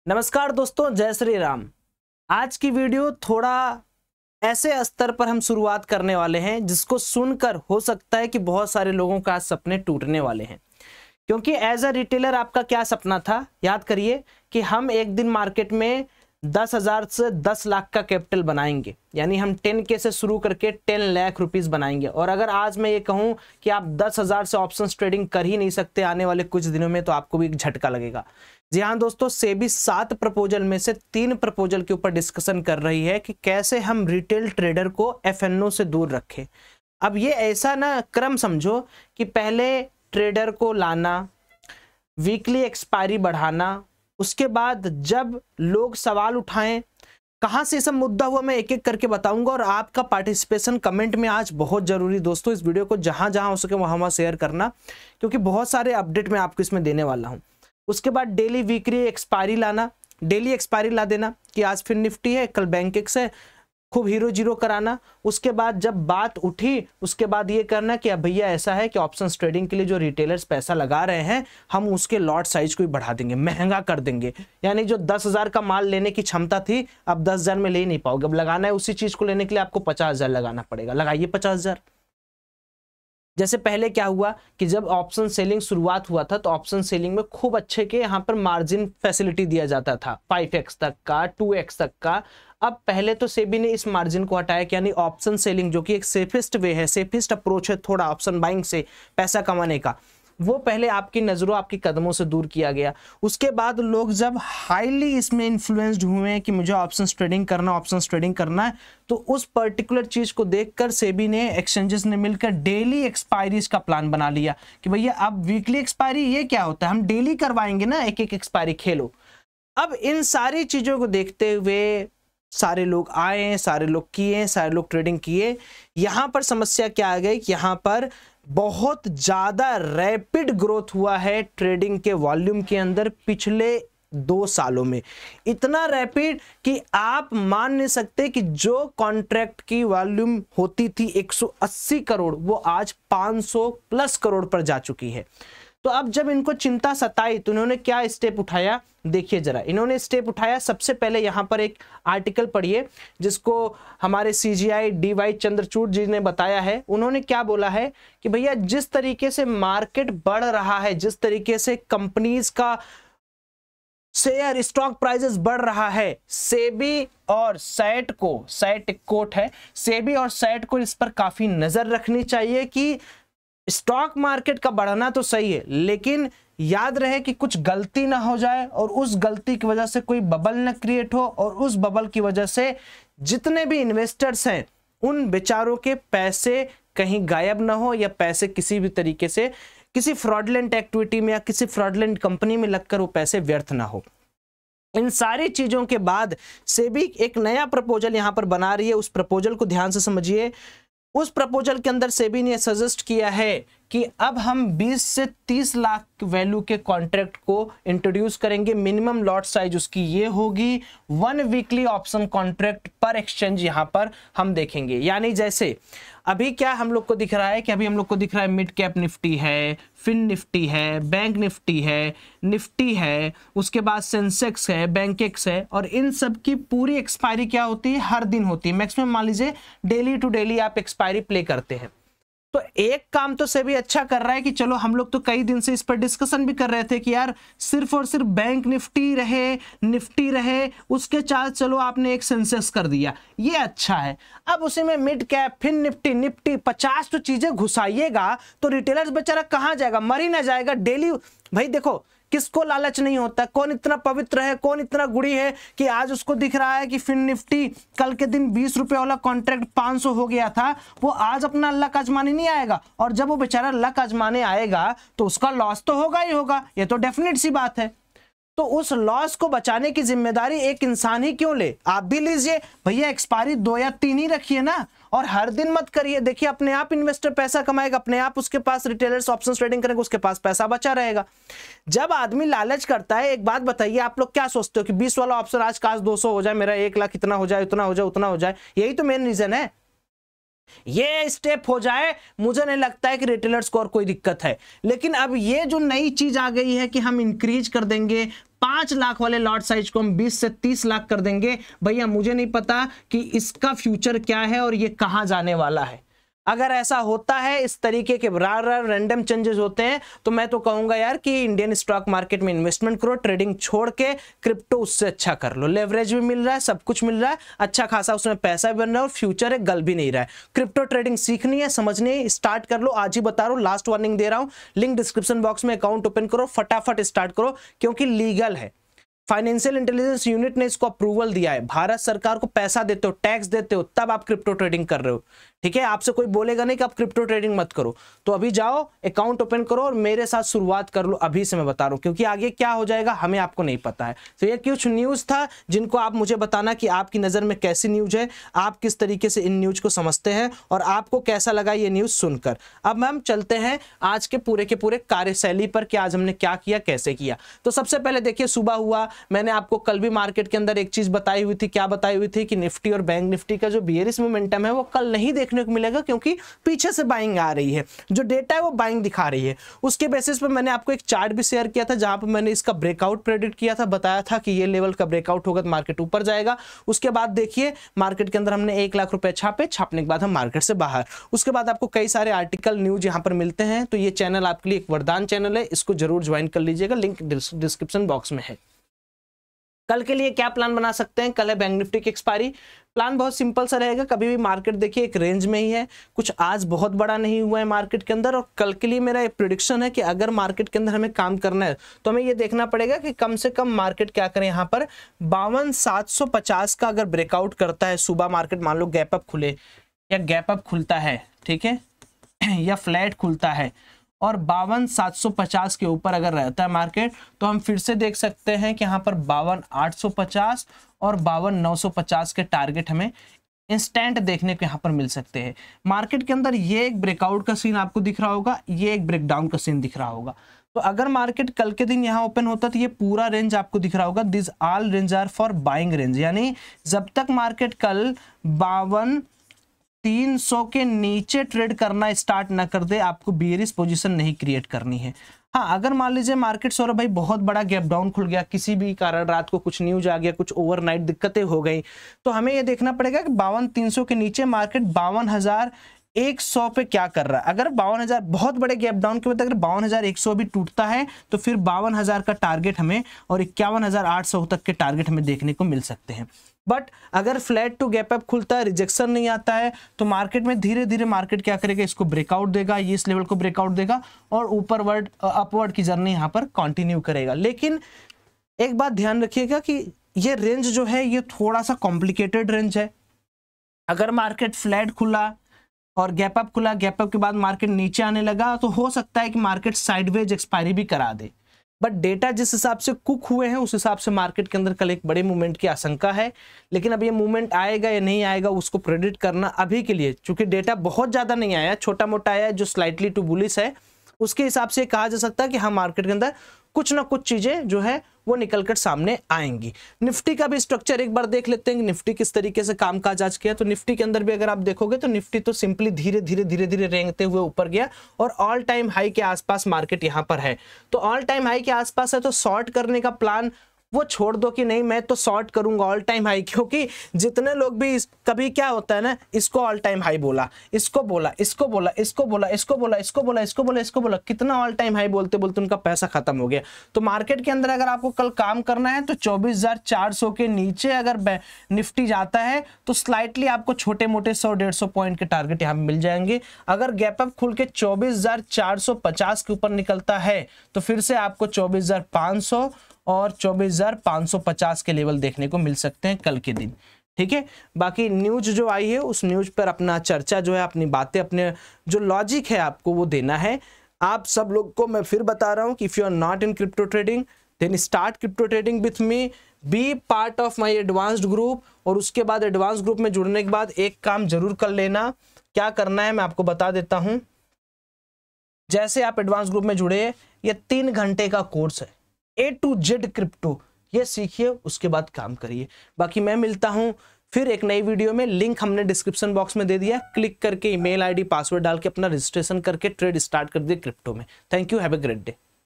नमस्कार दोस्तों, जय श्री राम। आज की वीडियो थोड़ा ऐसे स्तर पर हम शुरुआत करने वाले हैं जिसको सुनकर हो सकता है कि बहुत सारे लोगों का आज सपने टूटने वाले हैं। क्योंकि एज अ रिटेलर आपका क्या सपना था, याद करिए कि हम एक दिन मार्केट में 10,000 से 10 लाख का कैपिटल बनाएंगे, यानी हम 10K से शुरू करके 10 लाख रुपीस बनाएंगे। और अगर आज मैं ये कहूं कि आप 10,000 से ऑप्शंस ट्रेडिंग कर ही नहीं सकते आने वाले कुछ दिनों में, तो आपको भी एक झटका लगेगा। जी हाँ दोस्तों, सेबी 7 प्रपोजल में से 3 प्रपोजल के ऊपर डिस्कशन कर रही है कि कैसे हम रिटेल ट्रेडर को एफएनओ से दूर रखें। अब ये ऐसा ना क्रम समझो कि पहले ट्रेडर को लाना, वीकली एक्सपायरी बढ़ाना, उसके बाद जब लोग सवाल उठाएं कहां से सब मुद्दा हुआ, मैं एक एक करके बताऊंगा। और आपका पार्टिसिपेशन कमेंट में आज बहुत जरूरी दोस्तों। इस वीडियो को जहां जहां हो सके वहां शेयर करना, क्योंकि बहुत सारे अपडेट मैं आपको इसमें देने वाला हूं। उसके बाद डेली वीकली एक्सपायरी लाना, डेली एक्सपायरी ला देना कि आज फिर निफ्टी है, कल बैंक एक्स है, खूब हीरो जीरो कराना। उसके बाद जब बात उठी उसके बाद ये करना कि अब भैया ऐसा है कि ऑप्शंस ट्रेडिंग के लिए जो रिटेलर्स पैसा लगा रहे हैं हम उसके लॉट साइज को भी बढ़ा देंगे, महंगा कर देंगे। यानी जो 10,000 का माल लेने की क्षमता थी अब 10,000 में ले ही नहीं पाओगे। अब लगाना है उसी चीज को लेने के लिए आपको 50,000 लगाना पड़ेगा। लगाइए 50,000। जैसे पहले क्या हुआ कि जब ऑप्शन सेलिंग शुरुआत हुआ था तो ऑप्शन सेलिंग में खूब अच्छे के यहाँ पर मार्जिन फैसिलिटी दिया जाता था, 5x तक का, 2x तक का। अब पहले तो सेबी ने इस मार्जिन को हटाया कि यानी ऑप्शन सेलिंग जो कि एक सेफेस्ट वे है, सेफेस्ट अप्रोच है थोड़ा ऑप्शन बाइंग से पैसा कमाने का, वो पहले आपकी नजरों आपके कदमों से दूर किया गया। उसके बाद लोग जब हाईली इसमें इन्फ्लुएंस्ड हुए कि मुझे ऑप्शंस ट्रेडिंग करना है, तो उस पर्टिकुलर चीज को देखकर सेबी ने, एक्सचेंजेस ने मिलकर डेली एक्सपायरीज का प्लान बना लिया कि भैया अब वीकली एक्सपायरी ये क्या होता है, हम डेली करवाएंगे ना, एक एक एक्सपायरी खेलो। अब इन सारी चीजों को देखते हुए सारे लोग आए, सारे लोग किए, सारे लोग ट्रेडिंग किए। यहां पर समस्या क्या आ गई कि यहां पर बहुत ज्यादा रैपिड ग्रोथ हुआ है ट्रेडिंग के वॉल्यूम के अंदर पिछले 2 सालों में। इतना रैपिड कि आप मान नहीं सकते कि जो कॉन्ट्रैक्ट की वॉल्यूम होती थी 180 करोड़ वो आज 500 प्लस करोड़ पर जा चुकी है। तो अब जब इनको चिंता सताई तो इन्होंने क्या स्टेप उठाया, देखिए जरा। इन्होंने स्टेप उठाया, सबसे पहले यहां पर एक आर्टिकल पढ़िए जिसको हमारे CGI DY चंद्रचूड़ जी ने बताया है। उन्होंने क्या बोला है कि भैया जिस तरीके से मार्केट बढ़ रहा है, जिस तरीके से कंपनीज का शेयर स्टॉक प्राइसेस बढ़ रहा है, सेबी और सैट को, सैट एक कोट है, सेबी और सैट को इस पर काफी नजर रखनी चाहिए कि स्टॉक मार्केट का बढ़ना तो सही है लेकिन याद रहे कि कुछ गलती ना हो जाए और उस गलती की वजह से कोई बबल ना क्रिएट हो और उस बबल की वजह से जितने भी इन्वेस्टर्स हैं उन बेचारों के पैसे कहीं गायब ना हो या पैसे किसी भी तरीके से किसी फ्रॉडलेंट एक्टिविटी में या किसी फ्रॉडलेंट कंपनी में लगकर वो पैसे व्यर्थ ना हो। इन सारी चीजों के बाद सेबी एक नया प्रपोजल यहां पर बना रही है। उस प्रपोजल को ध्यान से समझिए। उस प्रपोजल के अंदर सेबी ने सजेस्ट किया है कि अब हम 20 से 30 लाख वैल्यू के कॉन्ट्रैक्ट को इंट्रोड्यूस करेंगे। मिनिमम लॉट साइज उसकी ये होगी 1 वीकली ऑप्शन कॉन्ट्रैक्ट पर एक्सचेंज यहां पर हम देखेंगे। यानी जैसे अभी क्या हम लोग को दिख रहा है कि अभी हम लोग को दिख रहा है मिड कैप निफ्टी है, फिन निफ्टी है, बैंक निफ्टी है, उसके बाद सेंसेक्स है, बैंक एक्स है, और इन सब की पूरी एक्सपायरी क्या होती है, हर दिन होती है। मैक्सिमम मान लीजिए डेली टू डेली आप एक्सपायरी प्ले करते हैं। तो एक काम तो सेबी अच्छा कर रहा है कि चलो हम लोग तो कई दिन से इस पर डिस्कशन भी कर रहे थे कि यार सिर्फ और सिर्फ बैंक निफ्टी रहे उसके चार्ज, चलो आपने एक सेंसेक्स कर दिया, ये अच्छा है। अब उसी में मिड कैप, फिर निफ्टी 50 तो चीजें घुसाइएगा तो रिटेलर्स बेचारा कहां जाएगा, मर ही ना जाएगा डेली। भाई देखो किसको लालच नहीं होता, कौन इतना पवित्र है, कौन इतना गुड़ी है कि आज उसको दिख रहा है कि फिन निफ्टी कल के दिन 20 रुपए वाला कॉन्ट्रैक्ट 500 हो गया था, वो आज अपना लक आजमाने नहीं आएगा। और जब वो बेचारा लक आजमाने आएगा तो उसका लॉस तो होगा ही होगा, ये तो डेफिनेट सी बात है। तो उस लॉस को बचाने की जिम्मेदारी एक इंसान ही क्यों ले, आप भी लीजिए भैया। एक्सपायरी 2 या 3 ही रखिए ना, और हर दिन मत करिए। देखिए अपने आप इन्वेस्टर पैसा कमाएगा, अपने आप उसके पास रिटेलर्स ऑप्शंस ट्रेडिंग करेंगे, उसके पास पैसा बचा रहेगा। जब आदमी लालच करता है, एक बात बताइए, आप लोग क्या सोचते हो कि 20 वाला ऑप्शन आज काश 200 हो जाए, मेरा 1 लाख इतना हो जाए, उतना हो जाए, उतना हो जाए, यही तो मेन रीजन है। ये स्टेप हो जाए, मुझे नहीं लगता है कि रिटेलर्स को और कोई दिक्कत है। लेकिन अब ये जो नई चीज आ गई है कि हम इंक्रीज कर देंगे 5 लाख वाले लॉट साइज को हम 20 से 30 लाख कर देंगे, भैया मुझे नहीं पता कि इसका फ्यूचर क्या है और ये कहां जाने वाला है। अगर ऐसा होता है, इस तरीके के रैंडम चेंजेस होते हैं, तो मैं तो कहूंगा यार कि इंडियन स्टॉक मार्केट में इन्वेस्टमेंट करो, ट्रेडिंग छोड़ के क्रिप्टो उससे अच्छा कर लो। लेवरेज भी मिल रहा है, सब कुछ मिल रहा है, अच्छा खासा उसमें पैसा भी बन रहा है और फ्यूचर है, गल भी नहीं रहा है। क्रिप्टो ट्रेडिंग सीखनी है, समझनी है, स्टार्ट कर लो। आज ही बता रहा हूं, लास्ट वार्निंग दे रहा हूं, लिंक डिस्क्रिप्शन बॉक्स में, अकाउंट ओपन करो, फटाफट स्टार्ट करो, क्योंकि लीगल है। फाइनेंशियल इंटेलिजेंस यूनिट ने इसको अप्रूवल दिया है। भारत सरकार को पैसा देते हो, टैक्स देते हो, तब आप क्रिप्टो ट्रेडिंग कर रहे हो। ठीक है, आपसे कोई बोलेगा नहीं कि आप क्रिप्टो ट्रेडिंग मत करो। तो अभी जाओ, अकाउंट ओपन करो और मेरे साथ शुरुआत कर लो, अभी से मैं बता रहा हूं, क्योंकि आगे क्या हो जाएगा हमें आपको नहीं पता है। तो ये कुछ न्यूज था जिनको आप मुझे बताना कि आपकी नजर में कैसी न्यूज है, आप किस तरीके से इन न्यूज को समझते हैं और आपको कैसा लगा ये न्यूज सुनकर। अब मैम चलते हैं आज के पूरे कार्यशैली पर कि आज हमने क्या किया, कैसे किया। तो सबसे पहले देखिए, सुबह हुआ, मैंने आपको कल भी मार्केट के अंदर एक चीज बताई हुई थी। क्या बताई हुई थी? कि निफ्टी और बैंक निफ्टी का जो बियरिश मोमेंटम है वो कल नहीं देखने को मिलेगा, क्योंकि पीछे से बाइंग आ रही है। जो डेटा है वो बाइंग दिखा रही है। उसके बेसिस पर मैंने आपको एक चार्ट भी शेयर किया था, जहां पर मैंने इसका ब्रेकआउट प्रेडिक्ट किया था, बताया था कि ये लेवल का ब्रेकआउट होगा तो मार्केट ऊपर जाएगा। उसके बाद देखिए मार्केट के अंदर हमने 1 लाख रुपए छापे, छापने के बाद हम मार्केट से बाहर। उसके बाद आपको कई सारे आर्टिकल न्यूज यहां पर मिलते हैं। तो ये चैनल आपके लिए एक वरदान चैनल है, इसको जरूर ज्वाइन कर लीजिएगा, लिंक डिस्क्रिप्शन बॉक्स में है। कल के लिए क्या प्लान बना सकते हैं? कल है बैंक निफ्टी की एक्सपायरी। प्लान बहुत सिंपल सा रहेगा। कभी भी मार्केट देखिए एक रेंज में ही है, कुछ आज बहुत बड़ा नहीं हुआ है मार्केट के अंदर। और कल के लिए मेरा एक प्रेडिक्शन है कि अगर मार्केट के अंदर हमें काम करना है तो हमें ये देखना पड़ेगा कि कम से कम मार्केट क्या करें। यहाँ पर 52,750 का अगर ब्रेकआउट करता है, सुबह मार्केट मान लो गैप अप खुले या गैप अप खुलता है, ठीक है, या फ्लैट खुलता है और 52,750 के ऊपर अगर रहता है मार्केट, तो हम फिर से देख सकते हैं कि यहाँ पर 52,850 और 52,950 के टारगेट हमें इंस्टेंट देखने को यहाँ पर मिल सकते हैं। मार्केट के अंदर ये एक ब्रेकआउट का सीन आपको दिख रहा होगा, ये एक ब्रेकडाउन का सीन दिख रहा होगा। तो अगर मार्केट कल के दिन यहाँ ओपन होता तो ये पूरा रेंज आपको दिख रहा होगा, this all range are for buying range. यानी जब तक मार्केट कल 52,300 के नीचे ट्रेड करना स्टार्ट ना कर दे, आपको बियरिश पोजीशन नहीं क्रिएट करनी है। हाँ, अगर मान लीजिए मार्केट सौरभ भाई बहुत बड़ा गैप डाउन खुल गया, किसी भी कारण रात को कुछ न्यूज आ गया, कुछ ओवरनाइट दिक्कतें हो गई, तो हमें यह देखना पड़ेगा कि 52,300 के नीचे मार्केट 52,100 पे क्या कर रहा है। अगर 52,000 बहुत बड़े गैप डाउन के बाद अगर 52,100 भी टूटता है तो फिर 52,000 का टारगेट हमें और 51,800 तक के टारगेट हमें देखने को मिल सकते हैं। बट अगर फ्लैट टू गैप अप खुलता है, रिजेक्शन नहीं आता है, तो मार्केट में धीरे धीरे मार्केट क्या करेगा, इसको ब्रेकआउट देगा, ये इस लेवल को ब्रेकआउट देगा और ऊपरवर्ड अपवर्ड की जर्नी यहाँ पर कंटिन्यू करेगा। लेकिन एक बात ध्यान रखिएगा कि ये रेंज जो है ये थोड़ा सा कॉम्प्लिकेटेड रेंज है। अगर मार्केट फ्लैट खुला और गैप अप खुला, गैप अप के बाद मार्केट नीचे आने लगा, तो हो सकता है कि मार्केट साइडवेज एक्सपायरी भी करा दे। बट डेटा जिस हिसाब से कुक हुए हैं उस हिसाब से मार्केट के अंदर कल एक बड़े मूवमेंट की आशंका है। लेकिन अब ये मूवमेंट आएगा या नहीं आएगा उसको प्रेडिक्ट करना अभी के लिए, चूंकि डेटा बहुत ज्यादा नहीं आया, छोटा मोटा आया जो स्लाइटली टू बुलिश है, उसके हिसाब से कहा जा सकता है कि हाँ मार्केट के अंदर कुछ ना कुछ चीजें जो है वो निकलकर सामने आएंगी। निफ्टी का भी स्ट्रक्चर एक बार देख लेते हैं कि निफ्टी किस तरीके से काम काज आज किया। तो निफ्टी के अंदर भी अगर आप देखोगे तो निफ्टी तो सिंपली धीरे धीरे रेंगते हुए ऊपर गया और ऑल टाइम हाई के आसपास मार्केट यहां पर है। तो ऑल टाइम हाई के आसपास है तो शॉर्ट करने का प्लान वो छोड़ दो कि नहीं मैं तो शॉर्ट करूंगा ऑल टाइम हाई, क्योंकि जितने लोग भी कभी क्या होता है ना, इसको ऑल टाइम हाई बोला, इसको बोला, इसको बोला, इसको बोला, इसको बोला, इसको बोला, इसको बोला, इसको बोला, कितना ऑल टाइम हाई बोलते बोलते उनका पैसा खत्म हो गया। तो मार्केट के अंदर अगर आपको कल काम करना है तो 24,400 के नीचे अगर निफ्टी जाता है तो स्लाइटली आपको छोटे मोटे 100-150 पॉइंट के टारगेट यहाँ मिल जाएंगे। अगर गैप अप खुल के 24,450 के ऊपर निकलता है तो फिर से आपको 24,500 और 24,550 के लेवल देखने को मिल सकते हैं कल के दिन। ठीक है, बाकी न्यूज जो आई है उस न्यूज पर अपना चर्चा जो है, अपनी बातें, अपने जो लॉजिक है आपको वो देना है। आप सब लोग को मैं फिर बता रहा हूं कि if you are not in crypto trading then start crypto trading with me, be part of my advanced group. और उसके बाद एडवांस ग्रुप में जुड़ने के बाद एक काम जरूर कर लेना। क्या करना है मैं आपको बता देता हूं। जैसे आप एडवांस ग्रुप में जुड़े, ये 3 घंटे का कोर्स है, A to Z क्रिप्टो, ये सीखिए, उसके बाद काम करिए। बाकी मैं मिलता हूं फिर एक नई वीडियो में, लिंक हमने डिस्क्रिप्शन बॉक्स में दे दिया, क्लिक करके ईमेल आईडी पासवर्ड डाल के अपना रजिस्ट्रेशन करके ट्रेड स्टार्ट कर दिए क्रिप्टो में। Thank you, have a great day.